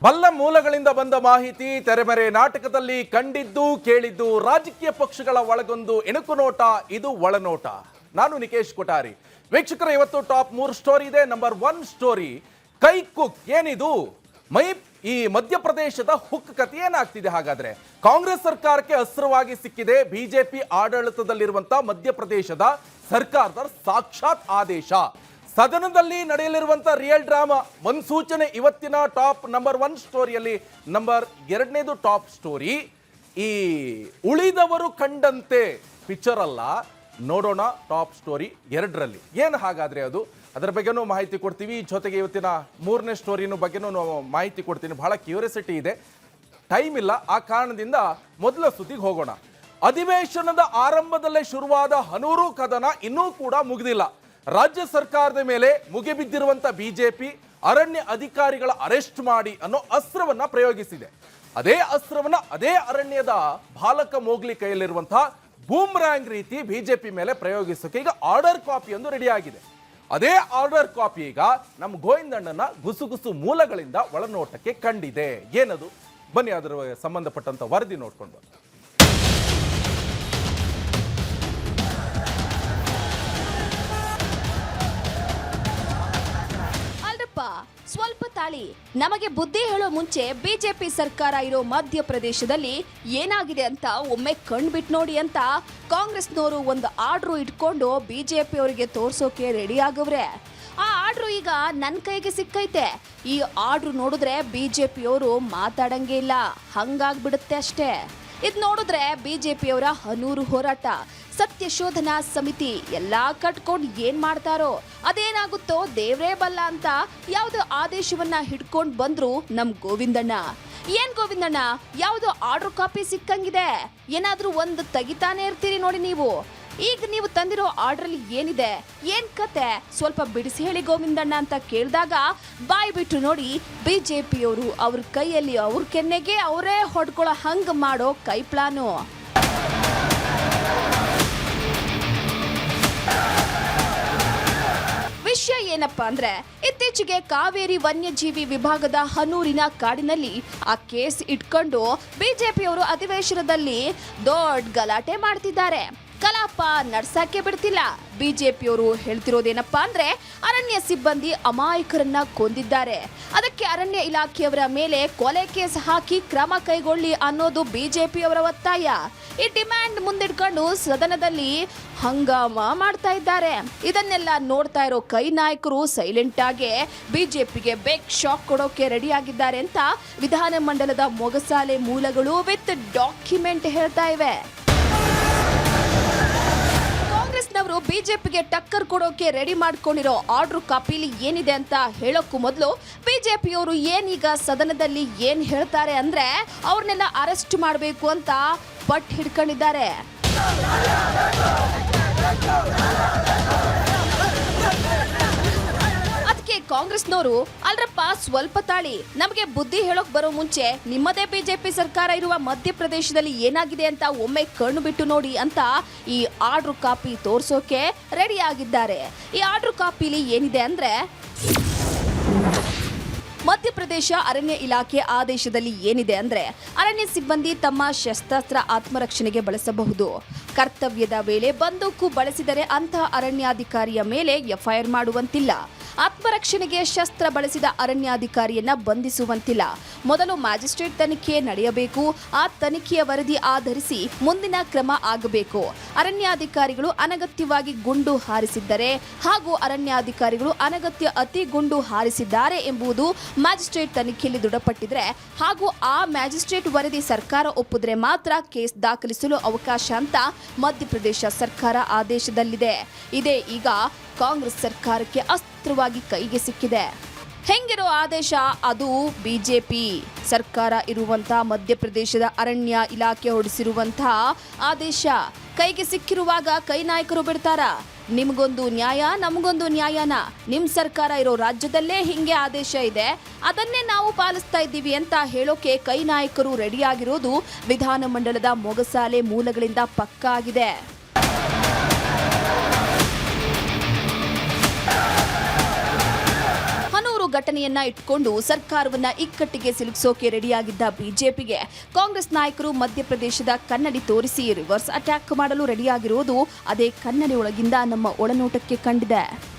ಬಲ್ಲ ಮೂಲಗಳಿಂದ ಬಂದ ಮಾಹಿತಿ ತೆರೆಮರೆ ನಾಟಕದಲ್ಲಿ ಕಂಡಿದ್ದು ಕೇಳಿದ್ದು ರಾಜಕೀಯ ಪಕ್ಷಗಳ ಒಳಗೊಂದು ಎಣುಕು ನೋಟ ಇದು ಒಳನೋಟ. ನಾನು ನಿಕೇಶ್ ಕೊಠಾರಿ. ವೀಕ್ಷಕರ, ಇವತ್ತು ಟಾಪ್ 3 ಸ್ಟೋರಿ ಇದೆ. ನಂಬರ್ 1 ಸ್ಟೋರಿ, ಕೈ ಕುಕ್. ಏನಿದು ಈ ಮಧ್ಯಪ್ರದೇಶದ ಹುಕ್ ಕಥೆ ಏನಾಗ್ತಿದೆ? ಹಾಗಾದ್ರೆ ಕಾಂಗ್ರೆಸ್ ಸರ್ಕಾರಕ್ಕೆ ಅಸ್ತ್ರವಾಗಿ ಸಿಕ್ಕಿದೆ ಬಿಜೆಪಿ ಆಡಳಿತದಲ್ಲಿರುವಂತಹ ಮಧ್ಯಪ್ರದೇಶದ ಸರ್ಕಾರದ ಸಾಕ್ಷಾತ್ ಆದೇಶ. ಸದನದಲ್ಲಿ ನಡೆಯಲಿರುವಂತಹ ರಿಯಲ್ ಡ್ರಾಮಾ ಮುನ್ಸೂಚನೆ ಇವತ್ತಿನ ಟಾಪ್ ನಂಬರ್ 1 ಸ್ಟೋರಿಯಲ್ಲಿ. ನಂಬರ್ 2ನೇದು ಟಾಪ್ ಸ್ಟೋರಿ, ಈ ಉಳಿದವರು ಕಂಡಂತೆ ಪಿಕ್ಚರ್ ಅಲ್ಲ, ನೋಡೋಣ ಟಾಪ್ ಸ್ಟೋರಿ 2ರಲ್ಲಿ ಏನು ಹಾಗಾದ್ರೆ ಅದು, ಅದರ ಬಗ್ಗೆನೂ ಮಾಹಿತಿ ಕೊಡ್ತೀವಿ. ಜೊತೆಗೆ ಇವತ್ತಿನ 3ನೇ ಸ್ಟೋರಿನ ಬಗ್ಗೆನೂ ಮಾಹಿತಿ ಕೊಡ್ತೀನಿ. ಬಹಳ ಕ್ಯೂರಿಯಾಸಿಟಿ ಇದೆ, ಟೈಮ್ ಇಲ್ಲ, ಆ ಕಾರಣದಿಂದ ಮೊದಲ ಸುದ್ದಿಗೆ ಹೋಗೋಣ. ಅಧಿವೇಶನದ ಆರಂಭದಲ್ಲೇ ಶುರುವಾದ ಹನೂರು ಕದನ ಇನ್ನೂ ಕೂಡ ಮುಗಿದಿಲ್ಲ. ರಾಜ್ಯ ಸರ್ಕಾರದ ಮೇಲೆ ಮುಗಿಬಿದ್ದಿರುವಂತ ಬಿಜೆಪಿ ಅರಣ್ಯ ಅಧಿಕಾರಿಗಳ ಅರೆಸ್ಟ್ ಮಾಡಿ ಅನ್ನೋ ಅಸ್ತ್ರವನ್ನ ಪ್ರಯೋಗಿಸಿದೆ. ಅದೇ ಅಸ್ತ್ರವನ್ನ ಅದೇ ಅರಣ್ಯದ ಬಾಲಕ ಮೋಗ್ಲಿ ಕೈಯಲ್ಲಿರುವಂತಹ ಬೂಮ್ರಾಂಗ್ ರೀತಿ ಬಿಜೆಪಿ ಮೇಲೆ ಪ್ರಯೋಗಿಸೋಕೆ ಈಗ ಆರ್ಡರ್ ಕಾಪಿ ಒಂದು ರೆಡಿ ಆಗಿದೆ. ಅದೇ ಆರ್ಡರ್ ಕಾಪಿ ಈಗ ನಮ್ಮ ಗೋವಿಂದಣ್ಣನ ಗುಸುಗುಸು ಮೂಲಗಳಿಂದ ಒಳನೋಟಕ್ಕೆ ಕಂಡಿದೆ. ಏನದು? ಬನ್ನಿ ಅದರ ಸಂಬಂಧಪಟ್ಟಂತ ವರದಿ ನೋಡ್ಕೊಂಡು. ಸ್ವಲ್ಪ ತಾಳಿ, ನಮಗೆ ಬುದ್ಧಿ ಹೇಳೋ ಮುಂಚೆ ಬಿಜೆಪಿ ಸರ್ಕಾರ ಇರೋ ಮಧ್ಯಪ್ರದೇಶದಲ್ಲಿ ಏನಾಗಿದೆ ಅಂತ ಒಮ್ಮೆ ಕಣ್ಬಿಟ್ಟು ನೋಡಿ ಅಂತ ಕಾಂಗ್ರೆಸ್ನವರು ಒಂದು ಆರ್ಡ್ರು ಇಟ್ಕೊಂಡು ಬಿಜೆಪಿ ಅವರಿಗೆ ತೋರ್ಸೋಕೆ ರೆಡಿ ಆಗವ್ರೆ. ಆ ಆರ್ಡ್ರು ಈಗ ನನ್ನ ಕೈಗೆ ಸಿಕ್ಕೈತೆ. ಈ ಆರ್ಡ್ರು ನೋಡಿದ್ರೆ ಬಿಜೆಪಿಯವರು ಮಾತಾಡಂಗೆ ಇಲ್ಲ, ಹಂಗಾಗ್ಬಿಡುತ್ತೆ ಅಷ್ಟೇ. ಇದು ನೋಡಿದ್ರೆ ಬಿಜೆಪಿಯವರ ಹನೂರು ಹೋರಾಟ, ಸತ್ಯ ಶೋಧನಾ ಸಮಿತಿ ಎಲ್ಲಾ ಕಟ್ಕೊಂಡು ಏನ್ ಮಾಡ್ತಾರೋ ಅದೇನಾಗುತ್ತೋ ದೇವ್ರೇ ಬಲ್ಲ ಅಂತ ಯಾವ್ದು ಆದೇಶವನ್ನ ಹಿಡ್ಕೊಂಡು ಬಂದ್ರು ನಮ್ ಗೋವಿಂದಣ್ಣ. ಏನ್ ಗೋವಿಂದಣ್ಣ, ಯಾವ್ದು ಆರ್ಡರ್ ಕಾಪಿ ಸಿಕ್ಕಂಗಿದೆ, ಏನಾದ್ರೂ ಒಂದು ತೆಗಿತಾನೆ ಇರ್ತೀರಿ ನೋಡಿ ನೀವು. ಈಗ ನೀವು ತಂದಿರೋ ಆರ್ಡ್ರಲ್ಲಿ ಏನಿದೆ, ಏನ್ ಕತೆ, ಸ್ವಲ್ಪ ಬಿಡಿಸಿ ಹೇಳಿ ಗೋವಿಂದಣ್ಣ ಅಂತ ಕೇಳಿದಾಗ ಬಾಯ್ ಬಿಟ್ಟು ನೋಡಿ ಬಿಜೆಪಿಯವರು ಅವ್ರ ಕೈಯಲ್ಲಿ ಅವ್ರ ಕೆನ್ನೆಗೆ ಅವರೇ ಹೊಡ್ಕೊಳ್ಳೋ ಹಂಗ್ ಮಾಡೋ ಕೈ ಪ್ಲಾನು. ವಿಷಯ ಏನಪ್ಪಾ ಅಂದ್ರೆ, ಇತ್ತೀಚೆಗೆ ಕಾವೇರಿ ವನ್ಯಜೀವಿ ವಿಭಾಗದ ಹನೂರಿನ ಕಾಡಿನಲ್ಲಿ ಆ ಕೇಸ್ ಇಟ್ಕೊಂಡು ಬಿಜೆಪಿಯವರು ಅಧಿವೇಶನದಲ್ಲಿ ದೊಡ್ಡ ಗಲಾಟೆ ಮಾಡ್ತಿದ್ದಾರೆ. ಕಲಾಪ ನಡ್ಸಕ್ಕೆ ಬಿಡ್ತಿಲ್ಲ. ಬಿಜೆಪಿಯವರು ಹೇಳ್ತಿರೋದೇನಪ್ಪಾ ಅಂದ್ರೆ, ಅರಣ್ಯ ಸಿಬ್ಬಂದಿ ಅಮಾಯಕರನ್ನ ಕೊಂದಿದ್ದಾರೆ, ಅದಕ್ಕೆ ಅರಣ್ಯ ಇಲಾಖೆಯವರ ಮೇಲೆ ಕೊಲೆ ಕೇಸ್ ಹಾಕಿ ಕ್ರಮ ಕೈಗೊಳ್ಳಿ ಅನ್ನೋದು ಬಿಜೆಪಿಯವರ ಒತ್ತಾಯ. ಈ ಡಿಮ್ಯಾಂಡ್ ಮುಂದಿಟ್ಕೊಂಡು ಸದನದಲ್ಲಿ ಹಂಗಾಮ ಮಾಡ್ತಾ ಇದ್ದಾರೆ. ಇದನ್ನೆಲ್ಲ ನೋಡ್ತಾ ಇರೋ ಕೈ ನಾಯಕರು ಸೈಲೆಂಟ್ ಆಗಿ ಬಿಜೆಪಿಗೆ ಬೇಕ್ ಶಾಕ್ ಕೊಡೋಕೆ ರೆಡಿ ಆಗಿದ್ದಾರೆ ಅಂತ ವಿಧಾನಮಂಡಲದ ಮೊಗಸಾಲೆ ಮೂಲಗಳು ವಿತ್ ಡಾಕ್ಯುಮೆಂಟ್ ಹೇಳ್ತಾ ಇವೆ. ಕಾಂಗ್ರೆಸ್ನವರು ಬಿಜೆಪಿಗೆ ಟಕ್ಕರ್ ಕೊಡೋಕೆ ರೆಡಿ ಮಾಡ್ಕೊಂಡಿರೋ ಆರ್ಡರ್ ಕಾಪಿಲಿ ಏನಿದೆ ಅಂತ ಹೇಳೋಕ್ಕೂ ಮೊದಲು ಬಿಜೆಪಿಯವರು ಏನೀಗ ಸದನದಲ್ಲಿ ಏನ್ ಹೇಳ್ತಾರೆ ಅಂದ್ರೆ, ಅವ್ರನ್ನೆಲ್ಲ ಅರೆಸ್ಟ್ ಮಾಡಬೇಕು ಅಂತ ಪಟ್ ಹಿಡ್ಕೊಂಡಿದ್ದಾರೆ. ಅದಕ್ಕೆ ಕಾಂಗ್ರೆಸ್ನವರು, ಅಲ್ರಪ್ಪ ಸ್ವಲ್ಪ ತಾಳಿ, ನಮಗೆ ಬುದ್ಧಿ ಹೇಳೋಕ್ ಬರೋ ಮುಂಚೆ ನಿಮ್ಮದೇ ಬಿಜೆಪಿ ಸರ್ಕಾರ ಇರುವ ಮಧ್ಯಪ್ರದೇಶದಲ್ಲಿ ಏನಾಗಿದೆ ಅಂತ ಒಮ್ಮೆ ಕಣ್ಣು ಬಿಟ್ಟು ನೋಡಿ ಅಂತ ಈ ಆರ್ಡರ್ ಕಾಪಿ ತೋರ್ಸೋಕೆ ರೆಡಿ ಆಗಿದ್ದಾರೆ. ಈ ಆರ್ಡರ್ ಕಾಪಿಲಿ ಏನಿದೆ ಅಂದ್ರೆ, ಮಧ್ಯಪ್ರದೇಶ ಅರಣ್ಯ ಇಲಾಖೆ ಆದೇಶದಲ್ಲಿ ಏನಿದೆ ಅಂದ್ರೆ, ಅರಣ್ಯ ಸಿಬ್ಬಂದಿ ತಮ್ಮ ಶಸ್ತ್ರಾಸ್ತ್ರ ಆತ್ಮರಕ್ಷಣೆಗೆ ಬಳಸಬಹುದು. ಕರ್ತವ್ಯದ ವೇಳೆ ಬಂದೂಕು ಬಳಸಿದರೆ ಅಂತಹ ಅರಣ್ಯಾಧಿಕಾರಿಯ ಮೇಲೆ ಎಫ್ಐಆರ್ ಮಾಡುವಂತಿಲ್ಲ. ಆತ್ಮರಕ್ಷಣೆಗೆ ಶಸ್ತ್ರ ಬಳಸಿದ ಅರಣ್ಯಾಧಿಕಾರಿಯನ್ನ ಬಂಧಿಸುವಂತಿಲ್ಲ. ಮೊದಲು ಮ್ಯಾಜಿಸ್ಟ್ರೇಟ್ ತನಿಖೆ ನಡೆಯಬೇಕು. ಆ ತನಿಖೆಯ ವರದಿ ಆಧರಿಸಿ ಮುಂದಿನ ಕ್ರಮ ಆಗಬೇಕು. ಅರಣ್ಯಾಧಿಕಾರಿಗಳು ಅನಗತ್ಯವಾಗಿ ಗುಂಡು ಹಾರಿಸಿದ್ದರೆ ಹಾಗೂ ಅರಣ್ಯಾಧಿಕಾರಿಗಳು ಅನಗತ್ಯ ಅತಿ ಗುಂಡು ಹಾರಿಸಿದ್ದಾರೆ ಎಂಬುದು ಮ್ಯಾಜಿಸ್ಟ್ರೇಟ್ ತನಿಖೆಯಲ್ಲಿ ದೃಢಪಟ್ಟಿದ್ರೆ ಹಾಗೂ ಆ ಮ್ಯಾಜಿಸ್ಟ್ರೇಟ್ ವರದಿ ಸರ್ಕಾರ ಒಪ್ಪಿದ್ರೆ ಮಾತ್ರ ಕೇಸ್ ದಾಖಲಿಸಲು ಅವಕಾಶ ಅಂತ ಮಧ್ಯಪ್ರದೇಶ ಸರ್ಕಾರ ಆದೇಶದಲ್ಲಿದೆ. ಇದೇ ಈಗ ಕಾಂಗ್ರೆಸ್ ಸರ್ಕಾರಕ್ಕೆ ಅಸ್ತ್ರವಾಗಿ ಕೈಗೆ ಸಿಕ್ಕಿದೆ. ಹೆಂಗಿರೋ ಆದೇಶ ಅದು? ಬಿಜೆಪಿ ಸರ್ಕಾರ ಇರುವಂತಹ ಮಧ್ಯಪ್ರದೇಶದ ಅರಣ್ಯ ಇಲಾಖೆ ಹೊರಡಿಸಿರುವಂತಹ ಆದೇಶ ಕೈಗೆ ಸಿಕ್ಕಿರುವಾಗ ಕೈ ನಾಯಕರು ಬಿಡ್ತಾರ? ನಿಮಗೊಂದು ನ್ಯಾಯ, ನಮಗೊಂದು ನ್ಯಾಯನ? ನಿಮ್ಮ ಸರ್ಕಾರ ಇರೋ ರಾಜ್ಯದಲ್ಲೇ ಹಿಂಗೆ ಆದೇಶ ಇದೆ, ಅದನ್ನೇ ನಾವು ಪಾಲಿಸ್ತಾ ಇದ್ದೀವಿ ಅಂತ ಹೇಳೋಕೆ ಕೈ ನಾಯಕರು ರೆಡಿಯಾಗಿರೋದು ವಿಧಾನಮಂಡಲದ ಮೊಗಸಾಲೆ ಮೂಲಗಳಿಂದ ಪಕ್ಕಾ ಆಗಿದೆ. ಘಟನೆಯನ್ನ ಇಟ್ಕೊಂಡು ಸರ್ಕಾರವನ್ನ ಇಕ್ಕಟ್ಟಿಗೆ ಸಿಲುಕಿಸೋಕೆ ರೆಡಿಯಾಗಿದ್ದ ಬಿಜೆಪಿಗೆ ಕಾಂಗ್ರೆಸ್ ನಾಯಕರು ಮಧ್ಯಪ್ರದೇಶದ ಕನ್ನಡಿ ತೋರಿಸಿ ರಿವರ್ಸ್ ಅಟ್ಯಾಕ್ ಮಾಡಲು ರೆಡಿಯಾಗಿರುವುದು ಅದೇ ಕನ್ನಡಿ ಒಳಗಿಂದ ನಮ್ಮ ಒಳನೋಟಕ್ಕೆ ಕಂಡಿದೆ.